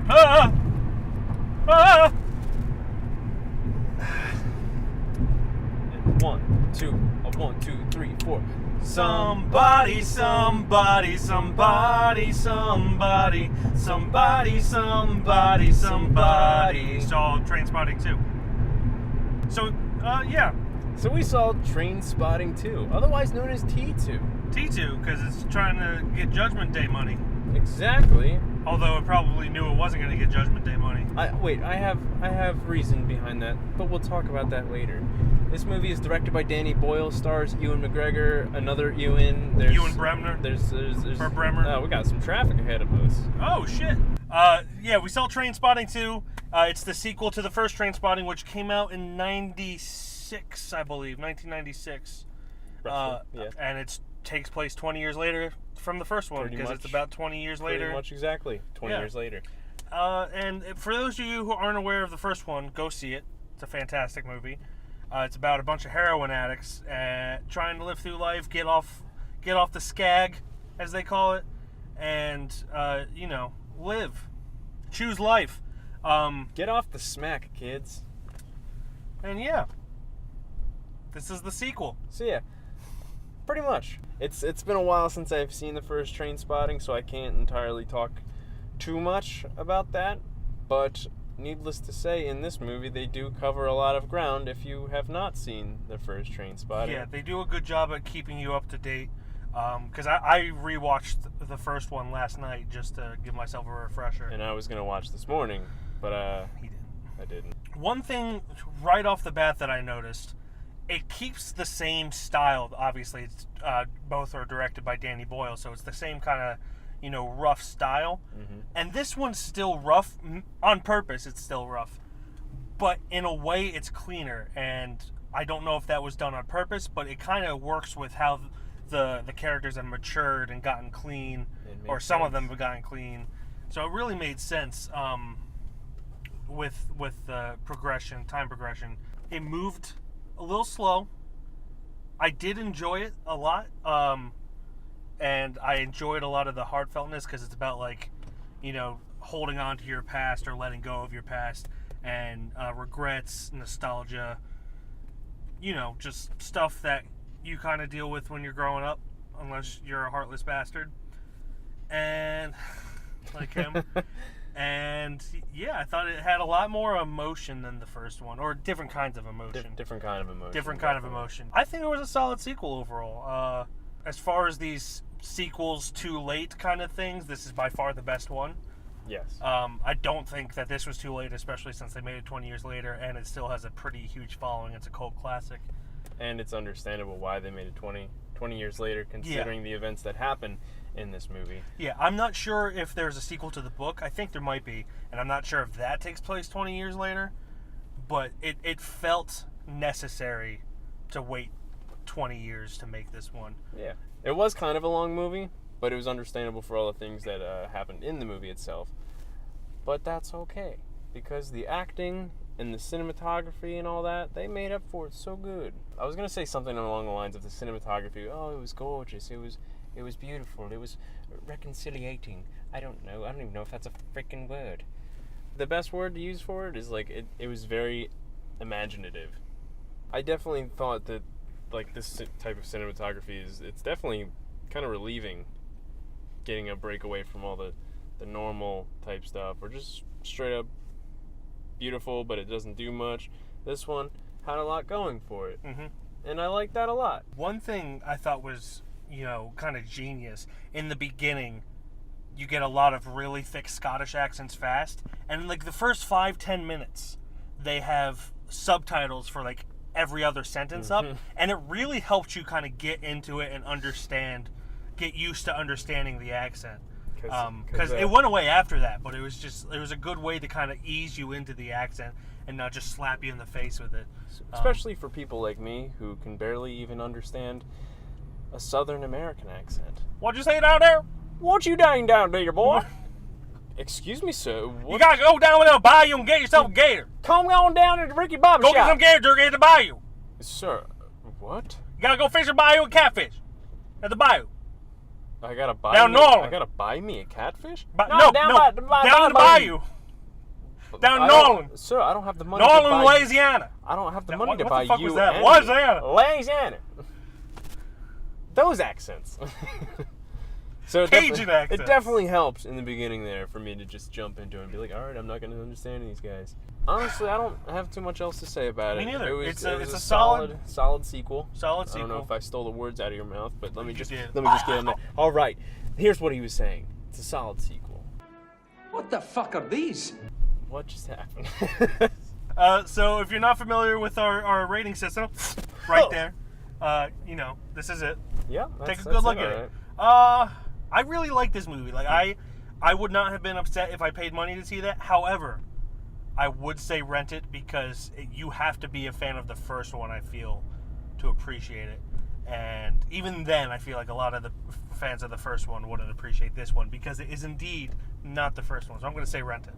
Ah! Ah! One, two, three, four. Somebody, somebody, somebody, somebody, somebody, somebody, somebody. Saw Trainspotting 2. So, yeah. So we saw Trainspotting 2, otherwise known as T2. T2, because it's trying to get Judgment Day money. Exactly. Although it probably knew it wasn't going to get Judgment Day money. I have reason behind that, but we'll talk about that later. This movie is directed by Danny Boyle, stars Ewan McGregor, another Ewan. Ewan Bremner. There's or Bremer. Oh, we got some traffic ahead of us. Oh, shit. Yeah, we saw Trainspotting 2. It's the sequel to the first Trainspotting, which came out in 96, I believe, 1996. Roughly, yeah. And it takes place 20 years later from the first one, because it's about 20 years later. Pretty much exactly, 20 years later. And for those of you who aren't aware of the first one, go see it. It's a fantastic movie. It's about a bunch of heroin addicts trying to live through life, get off the skag, as they call it, and live, choose life. Get off the smack, kids. And yeah, this is the sequel. So yeah, pretty much. It's been a while since I've seen the first Trainspotting, so I can't entirely talk too much about that, but needless to say, in this movie, they do cover a lot of ground if you have not seen the first Trainspotting. Yeah, they do a good job at keeping you up to date. Because I rewatched the first one last night just to give myself a refresher. And I was going to watch this morning, but he didn't. I didn't. One thing right off the bat that I noticed, it keeps the same style. Obviously, it's, both are directed by Danny Boyle, so it's the same kind of rough style. Mm-hmm. And this one's still rough on purpose. It's still rough, but in a way it's cleaner, and I don't know if that was done on purpose, but it kind of works with how the characters have matured and gotten clean, or some of them have gotten clean. So it really made sense with the time progression. It moved a little slow. I did enjoy it a lot. And I enjoyed a lot of the heartfeltness, because it's about holding on to your past or letting go of your past, and regrets, nostalgia, just stuff that you kind of deal with when you're growing up, unless you're a heartless bastard, and like him. And yeah, I thought it had a lot more emotion than the first one, or different kinds of emotion. Different kind of emotion. Different kind of emotion. I think it was a solid sequel overall. As far as these sequels too late kind of things, this is by far the best one. Yes. I don't think that this was too late, especially since they made it 20 years later, and it still has a pretty huge following. It's a cult classic. And it's understandable why they made it 20 years later, considering the events that happen in this movie. Yeah, I'm not sure if there's a sequel to the book. I think there might be, and I'm not sure if that takes place 20 years later, but it felt necessary to wait 20 years to make this one. Yeah. It was kind of a long movie, but it was understandable for all the things that happened in the movie itself. But that's okay, because the acting and the cinematography and all that, they made up for it so good. I was going to say something along the lines of the cinematography. Oh, it was gorgeous. It was beautiful. It was reconciliating. I don't know. I don't even know if that's a freaking word. The best word to use for it is it was very imaginative. I definitely thought that this type of cinematography it's definitely kind of relieving, getting a break away from all the normal type stuff, or just straight up beautiful but it doesn't do much. This one had a lot going for it. Mm-hmm. And I like that a lot. One thing I thought was kind of genius, in the beginning you get a lot of really thick Scottish accents fast, and the first 5-10 minutes they have subtitles for every other sentence up, and it really helped you kind of get into it and get used to understanding the accent. Because it went away after that, but it was a good way to kind of ease you into the accent and not just slap you in the face with it. Especially for people like me who can barely even understand a Southern American accent. What'd you say down there? What you doing down there, boy? Excuse me, sir. What? You gotta go down to the bayou and get yourself a gator. Come on down to the Ricky Bobby shop. Go get some gator jerky at the bayou. Sir, what? You gotta go fish a bayou and catfish at the bayou. I gotta buy down north. I gotta buy me a catfish? No, down the bayou. Down I Nolan. don't- Sir, I don't have the money to Nolan, buy... Louisiana. I don't have the Now, money what to the buy fuck you was that? and Louisiana. Louisiana. Those accents. So Cajun accents. it definitely helps in the beginning there for me to just jump into it and be like, all right, I'm not going to understand these guys. Honestly, I don't have too much else to say about it. Me neither. It was, It's it was a a solid sequel. Solid I sequel. don't know if I stole the words out of your mouth, but let me You just did. get in there. All right, here's what he was saying. It's a solid sequel. What the fuck are these? What just happened? So if you're not familiar with our rating system, right there, this is it. Yeah, Take a good look at it. I really like this movie. Like I would not have been upset if I paid money to see that. However, I would say rent it because you have to be a fan of the first one, I feel, to appreciate it. And even then, I feel like a lot of the fans of the first one wouldn't appreciate this one because it is indeed not the first one. So I'm going to say rent it.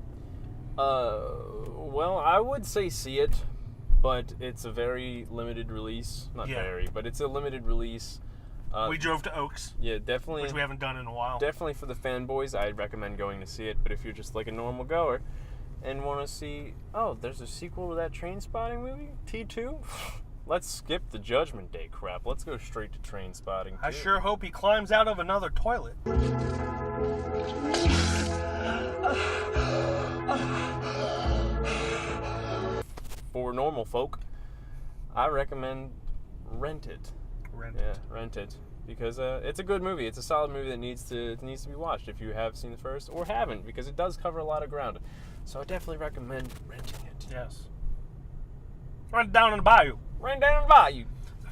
Well, I would say see it, but it's a very limited release. Not Yeah. very, but it's a limited release. We drove to Oaks, Yeah, definitely. which we haven't done in a while. Definitely for the fanboys, I'd recommend going to see it. But if you're just like a normal goer and want to see, oh, there's a sequel to that Train Spotting movie, T2? Let's skip the Judgment Day crap. Let's go straight to Train Spotting 2. I sure hope he climbs out of another toilet. For normal folk, I recommend rent it. Rent Yeah, it. rent it because it's a good movie. It's a solid movie that needs to be watched if you have seen the first or haven't, because it does cover a lot of ground. So I definitely recommend renting it. Yes. Right down in the bayou. Rent down the bayou.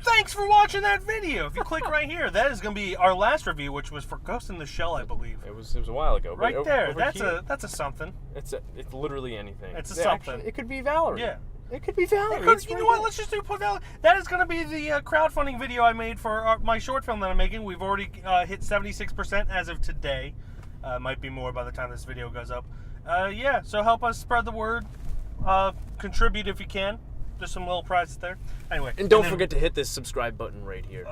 Thanks for watching that video. If you click right here, that is going to be our last review, which was for Ghost in the Shell, I believe. It was a while ago. but Right there. over That's here, a something. It's literally anything. It's a Yeah, something. actually, it could be Valerie. Yeah. It could be Valerie. Because, It's you know right what? there. Let's just do put that. That is going to be the crowdfunding video I made for my short film that I'm making. We've already hit 76% as of today. Might be more by the time this video goes up. Yeah, so help us spread the word. Contribute if you can. There's some little prizes there. Anyway. And don't then- forget to hit this subscribe button right here.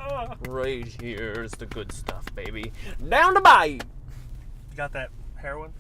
Right here is the good stuff, baby. Down the bayou. You got that heroin?